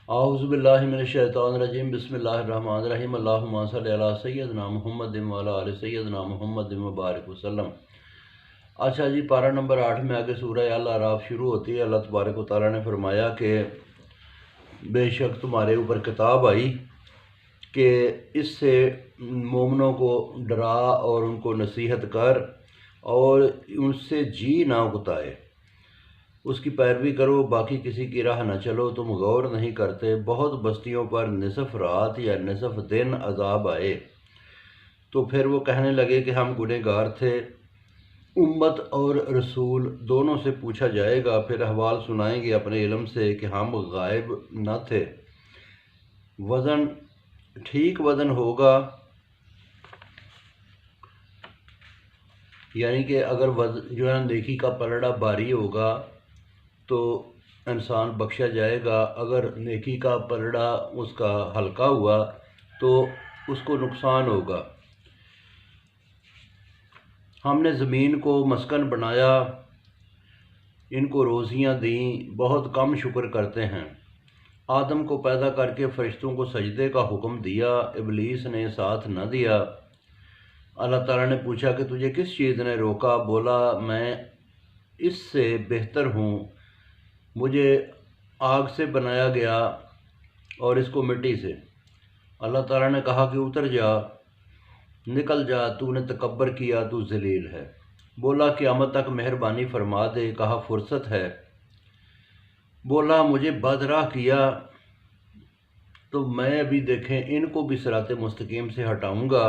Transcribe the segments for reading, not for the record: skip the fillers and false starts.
اعوذ باللہ من الشیطان الرجیم بسم اللہ الرحمن الرحیم اللہم صلی علی سیدنا محمد وعلی آل سیدنا محمد مبارک وسلم۔ اچھا جی، پارہ نمبر 8 میں آگے سورہ الاعراف شروع ہوتی ہے۔ اللہ تبارک و تعالیٰ نے فرمایا کہ بے شک تمہارے اوپر کتاب آئی کہ اس سے مومنوں کو ڈرا اور ان کو نصیحت کر اور ان سے جی نہ اکتائے، اس کی پیروی کرو، باقی کسی کی راہ نہ چلو، تم غور نہیں کرتے۔ بہت بستیوں پر نصف رات یا نصف دن عذاب آئے تو پھر وہ کہنے لگے کہ ہم گنہگار تھے۔ امت اور رسول دونوں سے پوچھا جائے گا، پھر احوال سنائیں گے اپنے علم سے کہ ہم غائب نہ تھے۔ وزن ٹھیک وزن ہوگا، یعنی کہ اگر جو ہے نیکی کا پلڑا بھاری ہوگا تو انسان بخشا جائے گا، اگر نیکی کا پلڑا اس کا ہلکا ہوا تو اس کو نقصان ہوگا۔ ہم نے زمین کو مسکن بنایا، ان کو روزیاں دیں، بہت کم شکر کرتے ہیں۔ آدم کو پیدا کر کے فرشتوں کو سجدے کا حکم دیا، ابلیس نے ساتھ نہ دیا۔ اللہ تعالیٰ نے پوچھا کہ تجھے کس چیز نے روکا؟ بولا میں اس سے بہتر ہوں، مجھے آگ سے بنایا گیا اور اس کو مٹی سے۔ اللہ تعالیٰ نے کہا کہ اتر جا، نکل جا، تو نے تکبر کیا، تو ذلیل ہے۔ بولا قیامت تک مہربانی فرما دے، کہا فرصت ہے۔ بولا مجھے بدراہ کیا تو میں ابھی دیکھیں ان کو بھی صراط مستقیم سے ہٹاؤں گا،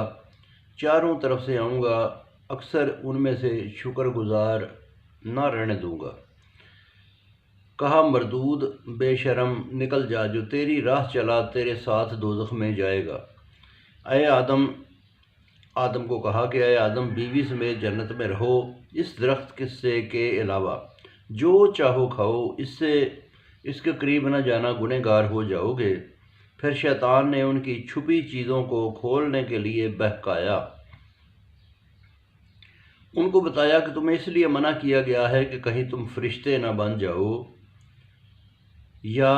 چاروں طرف سے آؤں گا، اکثر ان میں سے شکر گزار نہ رہنے دوں گا۔ کہا مردود بے شرم، نکل جا، جو تیری راہ چلا تیرے ساتھ دوزخ میں جائے گا۔ اے آدم کو کہا کہ اے آدم بیوی سمیت جنت میں رہو، اس درخت سے کے علاوہ جو چاہو کھاؤ، اس کے قریب نہ جانا، گنہگار ہو جاؤ گے۔ پھر شیطان نے ان کی چھپی چیزوں کو کھولنے کے لیے بہکایا، ان کو بتایا کہ تمہیں اس لیے منع کیا گیا ہے کہ کہیں تم فرشتے نہ بن جاؤ یا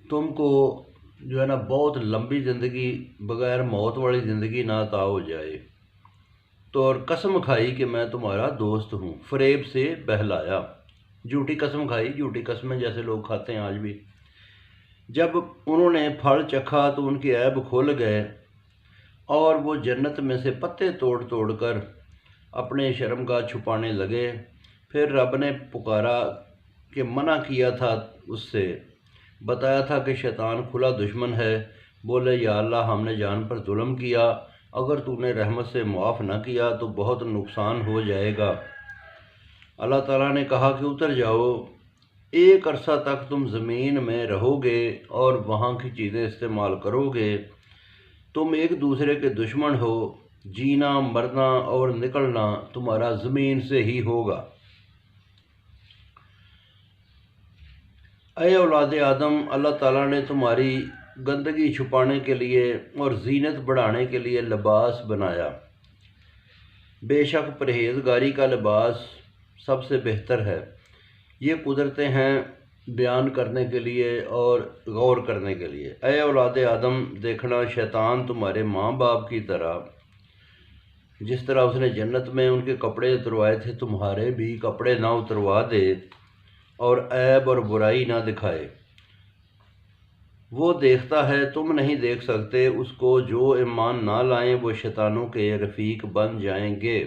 تم کو جو ہے نا بہت لمبی زندگی بغیر موت والی زندگی نہ عطا ہو جائے۔ تو اور قسم کھائی کہ میں تمہارا دوست ہوں، فریب سے بہلایا، جھوٹی قسم کھائی، جھوٹی قسمیں جیسے لوگ کھاتے ہیں آج بھی۔ جب انہوں نے پھل چکھا تو ان کے عیب کھل گئے اور وہ جنت میں سے پتے توڑ توڑ کر اپنے شرم کا چھپانے لگے۔ پھر رب نے پکارا کہ منع کیا تھا، اس سے بتایا تھا کہ شیطان کھلا دشمن ہے۔ بولے یا اللہ ہم نے جان پر ظلم کیا، اگر تو نے رحمت سے معاف نہ کیا تو بہت نقصان ہو جائے گا۔ اللہ تعالیٰ نے کہا کہ اتر جاؤ، ایک عرصہ تک تم زمین میں رہو گے اور وہاں کی چیزیں استعمال کرو گے۔ تم ایک دوسرے کے دشمن ہو، جینا مرنا اور نکلنا تمہارا زمین سے ہی ہوگا۔ اے اولاد آدم، اللہ تعالیٰ نے تمہاری گندگی چھپانے کے لیے اور زینت بڑھانے کے لیے لباس بنایا۔ بے شک پرہیزگاری کا لباس سب سے بہتر ہے۔ یہ قدرتیں ہیں بیان کرنے کے لیے اور غور کرنے کے لیے۔ اے اولاد آدم، دیکھنا شیطان تمہارے ماں باپ کی طرح، جس طرح اس نے جنت میں ان کے کپڑے اتروائے تھے، تمہارے بھی کپڑے نہ اتروا دے اور عیب اور برائی نہ دکھائے۔ وہ دیکھتا ہے تم نہیں دیکھ سکتے، اس کو جو ایمان نہ لائیں وہ شیطانوں کے رفیق بن جائیں گے۔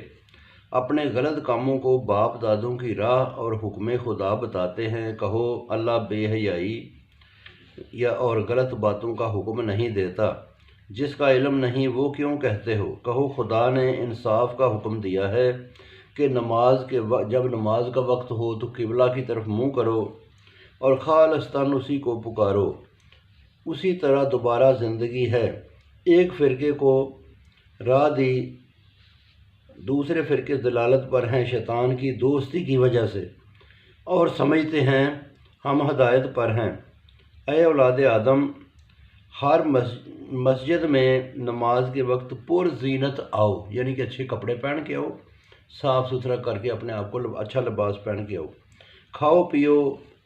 اپنے غلط کاموں کو باپ دادوں کی راہ اور حکم خدا بتاتے ہیں، کہو اللہ بے حیائی یا اور غلط باتوں کا حکم نہیں دیتا، جس کا علم نہیں وہ کیوں کہتے ہو؟ کہو خدا نے انصاف کا حکم دیا ہے کہ جب نماز کا وقت ہو تو قبلہ کی طرف منہ کرو اور خالصتاً اسی کو پکارو۔ اسی طرح دوبارہ زندگی ہے۔ ایک فرقے کو راہ دی، دوسرے فرقے دلالت پر ہیں شیطان کی دوستی کی وجہ سے، اور سمجھتے ہیں ہم ہدایت پر ہیں۔ اے اولاد آدم، ہر مسجد میں نماز کے وقت پر زینت آؤ، یعنی کہ اچھے کپڑے پہن کے آؤ، صاف ستھرا کر کے اپنے آپ کو اچھا لباس پہن کے آؤ، کھاؤ پیو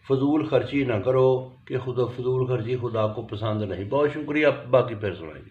فضول خرچی نہ کرو کہ فضول خرچی خدا کو پسند نہیں۔ بہت شکریہ، باقی پھر سنائیں گے۔